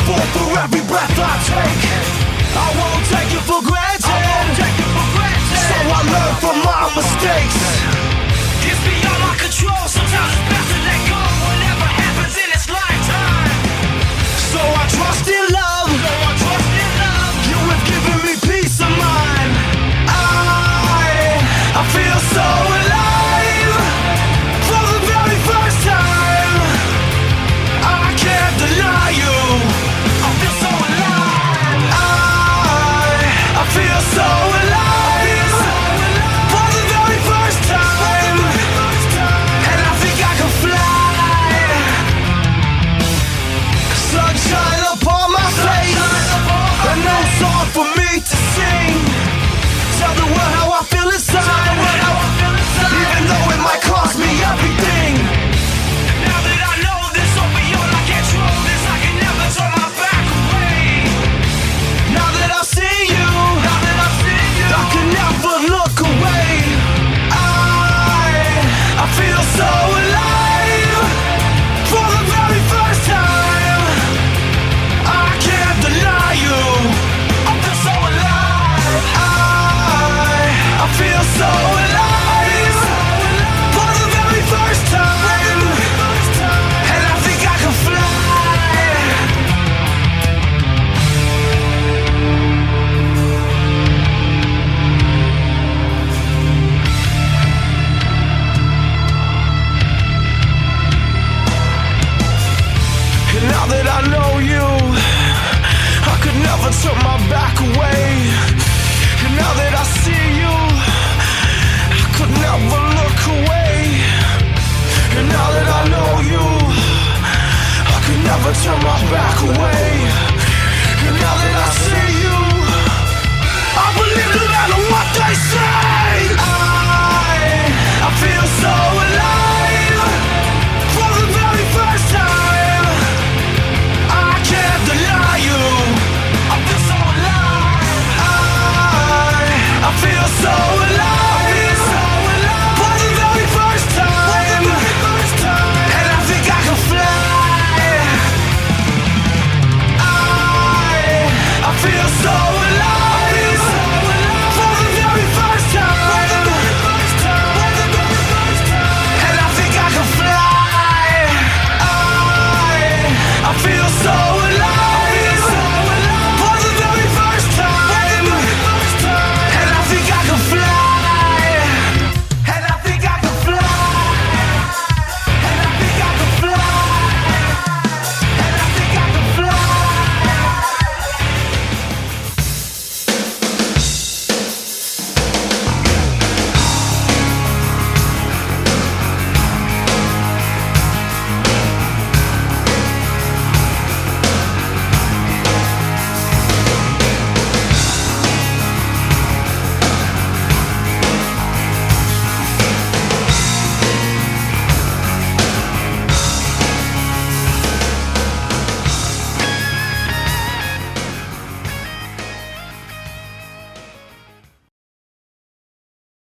grateful for every breath I take. I won't take it for granted. So I learn from my mistakes. It's beyond my control. Sometimes it's best to let go. Whatever happens in its lifetime. So I trust in love. You have given me peace of mind. I feel so alive for the very first time. I can't deny you. I feel so alive. I feel so alive for the very first time. And I think I can fly. Sunshine upon my face. A new song for me to sing. Tell the world how I feel inside. Even though it might cost me everything. Now that I know this all beyond my control, this I can never turn my back away. Now that I see you, I can never look away. I feel so alive for the very first time. I can't deny you. I feel so alive. I feel so alive for the very first time. And I think I can fly. And now that I know you, I could never turn my back away. And now that I see you, I could never look away. And now that I know you, I could never turn my back away. And now that I see you, I believe no matter what they say. I feel so